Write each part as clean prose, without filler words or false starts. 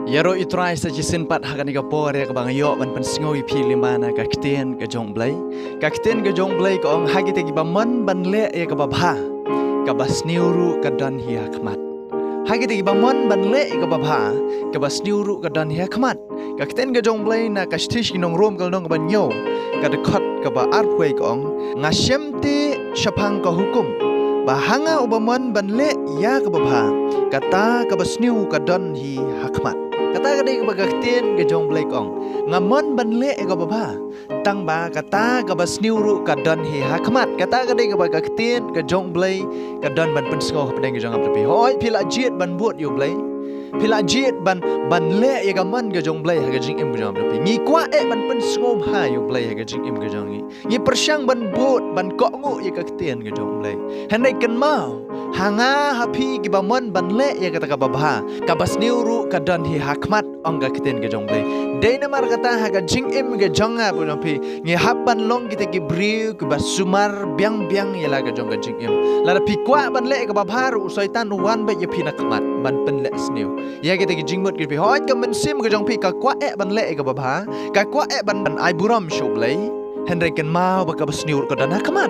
Yaro itrai sa jisin pat hakan ka por ya kabang yo ban pensngoi pili mana ka kten ka jong blai ko ong hagi te ba man ban le ya ka ba bha ka bas niuru ka dan hi hakmat hagi te ba man ban le ka ba bha ka bas niuru ka dan hi hakmat ka kten ka jong blai na ka stish inong rom kal nong ban yo ka de khat ka ba arpwei ko ong ngashemte shapang ka hukum bahanga ubaman ban le ya ka ba bha kata ka bas niu ka dan hi hakmat kata kadai bagaktin ke jong blai kong ngamon banle ego baba tang ba kata ka basniuru ka don hi hakmat kata kadai bagaktin ke jong blai ka don ban pensko pedeng ke jong apri hoi pila jiet ban buat yo blai pila jiet ban le ye gaman ke jong blai ha ke jing im ke jong apri ngi kwa ban pensko ha yo blai ha ke jing im ke jong ngi persyang ban buat ban ko ngu ye ka kten ke jong blai handai kan mau hanga hapi ki bamon banle ya kata ka babha ka basniuru ka don hi hakmat ongga kiten ke jongle deina mar kata ha ka jing im ke jonga bu nopi ngi hapan long kita ki briu ke basumar biang ya la ka jong ka jing im la pi kwa banle ka babha ru soitan wan ba ya pi nakmat ban penle sniu ya kita ki jingmut ki pi hoi ka men sim ke jong pi ka kwa banle ka babha ka kwa ban ai buram shoblai henry ken mau ba ka basniur ka dan hakmat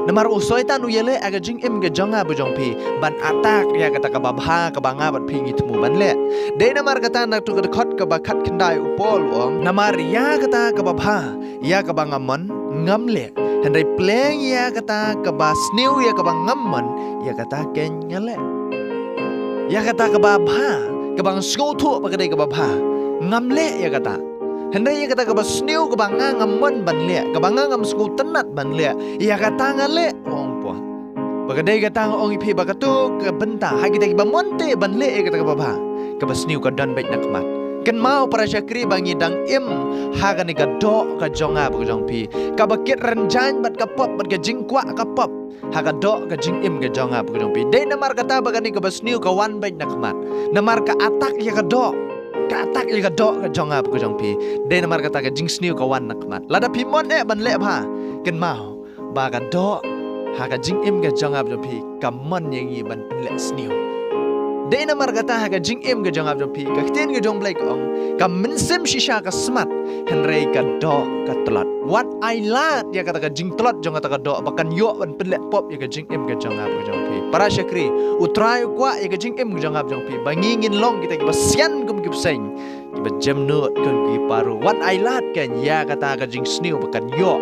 namar usoitan uyele aga jing im ge jonga bujong pi ban atak ya kata ka babha ka banga ban pingi temu ban le de namar kata nak tu ka khot ka ba khat kindai upol om namar ya kata ka babha ya ka banga mon ngam le hendai pleng ya kata ka ba sniu ya ka bang ngamman ya kata ken ngale ya kata ka babha ka bang sko thu ba ka dai ka babha ngam le ya kata hendai ya kata ka basniu ka banga ngamon ban le ka banga ngam sku tenat ban le ya kata ngale ong po bagadai kata ong ipi bagatu ka benta hagi tagi ba monte ban le ya kata ka babha ka basniu ka dan baik nakmat kan mau para syakri bangi dang im haga ni ka do ka jonga ba jong pi ka bakit renjan bat ka pop bat ka jingkwa ka pop haga do ka jing im ka jonga ba jong pi dei namar kata bagani ka basniu ka wan baik nakmat namar ka atak ya ka do katak ya do ka jonga ko jong pi de namar kata ka jing sniu ka wan nakmat lada pi mon ban le bha ken mau ba ka do ha ka jing im ka jonga jong pi ka mon yang yi ban le sniu de namar kata ha ka jing im ka jonga jong pi ka ten ka jong blai ong ka min sim shisha ka smat henrei ka do ka tlat what I lat ya kata ka jing tlat jong kata ka do bakan yo ban le pop ya ka jing im ka jonga ko jong pi para syakri utrai kwa ya ka jing im ka jonga jong pi bangingin long kita ki basian kum ki seng ki ba jam nut kan ki paru what I lat kan ya kata ka jing sniu bakan yo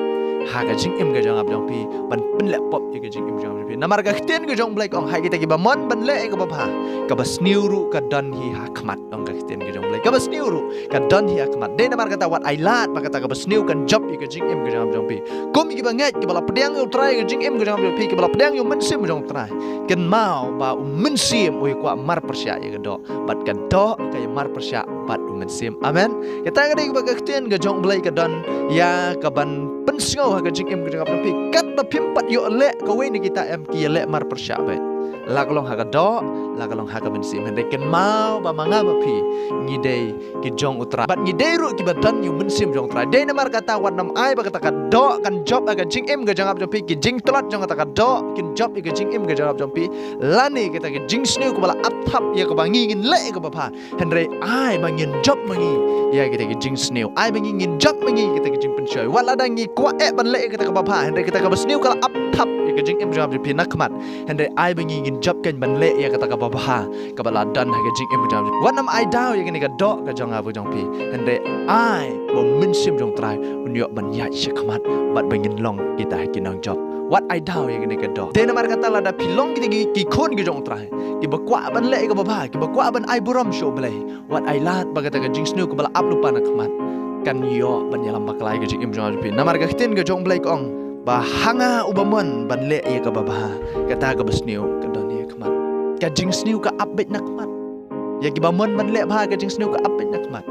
ha ka jing im ka jonga jong pi ban le pop ya ka jing im jong pi namar ka ten ka jong blai ong ha kita ki ba mon ban le ka ba bha ka ba sniu ru ka dan hi hakmat ong ka ten ka jong blai ka ba sniu ru ka dan hi hakmat de namar kata what I lat ba kata ka ba sniu kan job ya ka jing im ka jong pi kum ki ba ngai ki bala pedang utrai ka jing im ka jong pi ki bala pedang yu men sim jong trai ken mau ba men sim oi kwa mar persya ya ka do bat ka do ka ya mar persya bat men sim amen kita ka de ba ka ten ka jong blai ka dan ya ka ban pensngau ha ka jing im ka jong pi kat ba pimpat yo le ka we ni kita em ki le mar persya ba lagalong ha ka do lagalong ha ka men sim hende ken mau ba manga ba pi ngidei ki jong utra bat ngidei ru ki ba dan yu men sim jong trai de namar kata wat nam ai ba kata ka do kan job aga jing im ga jang jong pi ki jing tlat jong kata ka do kin job ga jing im ga jong pi lani kita ki jing sniu ko bala athap ya ko bangi ngin le ko ba pha hendre ai bangin job mangi ya kita ki jing sniu ai bangi ngin job mangi kita ki jing pensoi wala dangi kwa ban le kita ka ba pha hendre kita ka ba sniu kala athap ya ka jing im jong pi nakmat hendre ai bangi ngin job kan ban le ya kata ka ba pha ka bala dan ha ka jing im jong wanam ai daw ya ni ka do ka jong abu jong pi hendre ai bo min sim jong trai unyo ban ya shakmat bat bangin long kita ki nang job what I daw ya ni ka do de namar kata la da pilong ki khon ki jong trai ki ba kwa ban le ka ba pha ki ba kwa ban ai buram show blai what I lat ba kata ka jing snu ka bala ap lupa nakmat kan yo ban yalam baklai ka jing im jong pi namar ka tin ka jong blai kong ba hanga ubamon ban le ya ka ba pha kata ka basniu ka don ya kmat ka jing sniu ka update nakmat ya ki ba mon ban le pha ka jing sniu ka update nakmat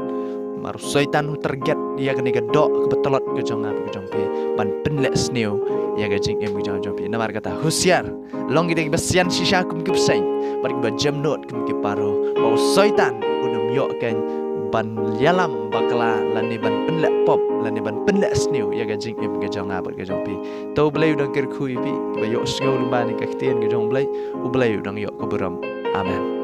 maru syaitan hu target ya ka ni ka do ka betelot ka jong ka jong pi ban penle sniu ya ka jing im ka jong pi namar kata husiar long kita basian shisha kum ki pseng bar ki ba jam not kum ki paro ba syaitan unum yo kan ban yalam bakla lani ban penle pop lani ban penle sniu ya ga jing im ga jong abot ga jong pi to blai udang ker khui pi ba yo sngau lumba ni ka ktien ga jong blai u blai udang yo ko buram amen.